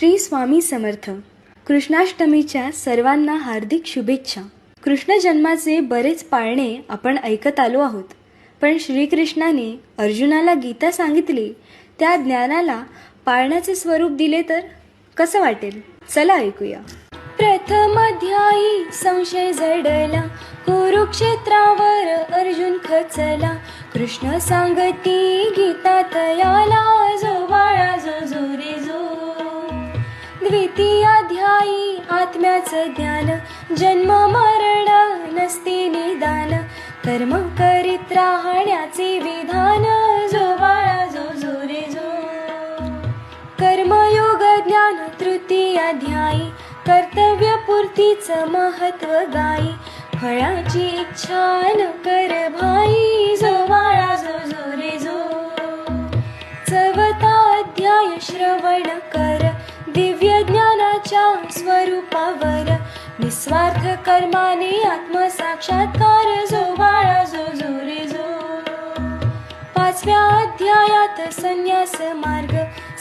श्री स्वामी समर्थ. कृष्णाष्टमीच्या सर्वांना हार्दिक शुभेच्छा. कृष्ण जन्माचे बरेच पाळणे आपण ऐकत आलो आहोत, पण श्रीकृष्णाने अर्जुनाला गीता सांगितली, त्या ज्ञानाला पाळण्याचे स्वरूप दिले तर कसं वाटेल? चला ऐकूया. प्रथम अध्यायी संशय जडला, कुरुक्षेत्रावर अर्जुन खचला. कृष्ण सांगती गीता तयाला, जो बाळा जो जो रे जो. द्वितीय अध्यायी आत्म्याचं ज्ञान, जन्म मरण नसते निदान. कर्म करीत राहण्याचे विधान, जो बाळा जो जो रे जो. कर्मयोग ज्ञान तृतीय अध्यायी, कर्तव्य पूर्तीचं महत्व गाई. फळाची इच्छा न कर भाई, जो बाळा जो जो रे जो. चौथा अध्याय श्रवण कर, दिव्य ज्ञानाच्या स्वरूपावर. निस्वार्थ कर्माने आत्मसाक्षात्कार, जो बाळा जो जो रे जो. पाचव्या अध्यायात संन्यास मार्ग,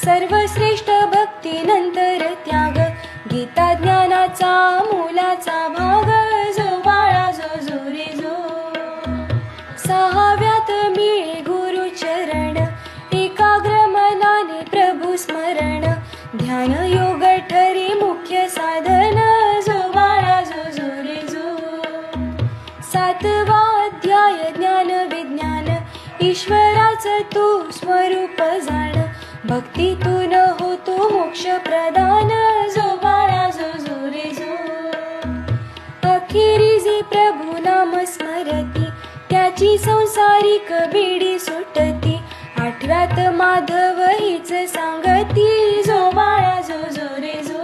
सर्वश्रेष्ठ भक्ती नंतर त्याग. गीता ज्ञानाचा मूलाचा भाग, जो बाळा जो जो रे जो. सहाव्यात मिळे गुरुचरण, एकाग्र मनाने प्रभू स्मरण. ध्यान योग ठरी मुख्य साधन, जो बाळा जो जो रे जो. सातवा अध्याय ज्ञान विज्ञान, ईश्वराचं तू स्वरूप जाण. भक्तीतून होतो मोक्ष प्रदान, जो बाळा जो जो रे जो. अखेरीजी प्रभू नाम स्मरती, त्याची संसारिक बीडी सुटती. आठव्यात माधव हीच सांगती, जो बाळा जो जो रे जो.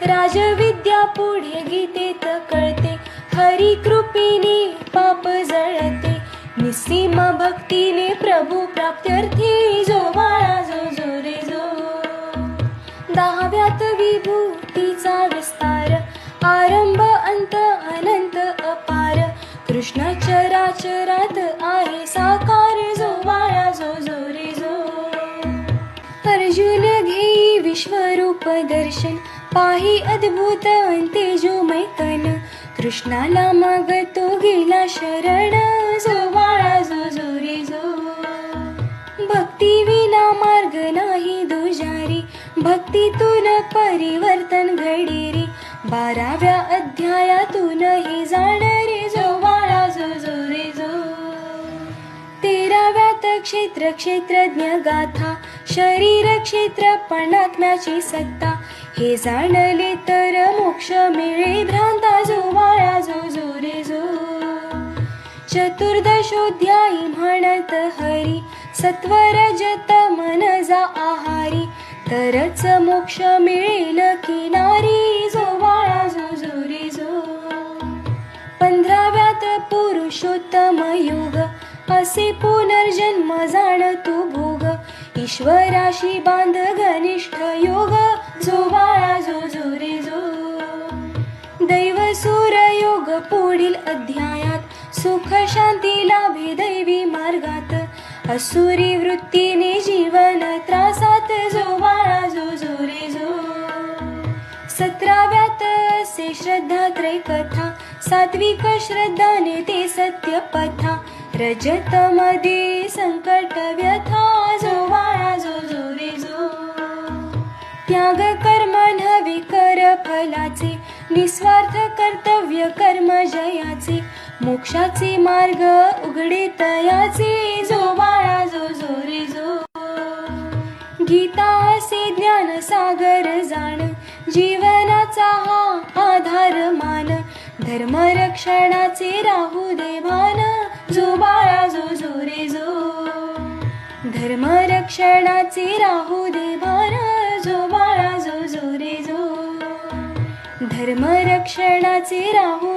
राजविद्या पुढे गीतेत कळते, हरी कृपेने पाप जळते. निस्सीम भक्तीने प्रभू प्राप्त्यर्थी, जो बाळा जो जो रे जो. दहाव्यात विभूतीचा विस्तार, आरंभ अंत अनंत अपार. कृष्ण चराचरात आहे साकार, जो बाळा जो जो रे जो. अर्जुन घेई विश्वरूप दर्शन, पाही अद्भुत तेजोमय तन. कृष्णाला मागतो गेला शरण, जो बाळा जो जो रे जो. भक्ती विना मार्ग नाही दुजारी, भक्तीतून परिवर्तन घडेरी. 12व्या अध्यायातून हे जाणरे, जो बाळा जो जो रे जो. 13व्यात क्षेत्र क्षेत्रज्ञ गाथा, शरीर क्षेत्र पण आत्म्याची सत्ता. हे जाणले तर मोक्ष मिळे भ्रांता, जो बाळा जो जो रे जो. चतुर्दशोध्यायी म्हणत हरी, सत्वर जत मन जा आहारी. तरच मोक्ष मिळेल किनारी, जो बाळा जो जो रे जो. 15व्यात पुरुषोत्तम योग, असे पुनर्जन्म जाण तू भोग. ईश्वराशी बांध घनिष्ठ योग, जो बाळा जो जो रे जो. दैव सूर योग पुढील अध्यायात, सुख शांती लाभे दैवी मार्गात. असुरी वृत्तीने जीवन त्रासात, जो बाळा जो जो रे जो. 17व्यात असे श्रद्धा त्रैकथा, सात्विक श्रद्धाने ते सत्य पथा. रजत मध्ये संकट व्यथा, जो बाळा जो जो रे जो. त्याग कर्म नव्हे कर फलाचे, निस्वार्थ कर्तव्य कर्म जयाचे. मोक्षाचे मार्ग उघडे तयाचे, जो बाळा जो जो रे जो. गीता असे ज्ञान सागर जाण, जीवनाचा हा आधार मान. धर्म रक्षणाचे राहू दे भान, जो बाळा जो जो रे जो. धर्म रक्षणाचे राहू दे भान, जो बाळा जो जो रे जो. धर्म रक्षणाचे राहू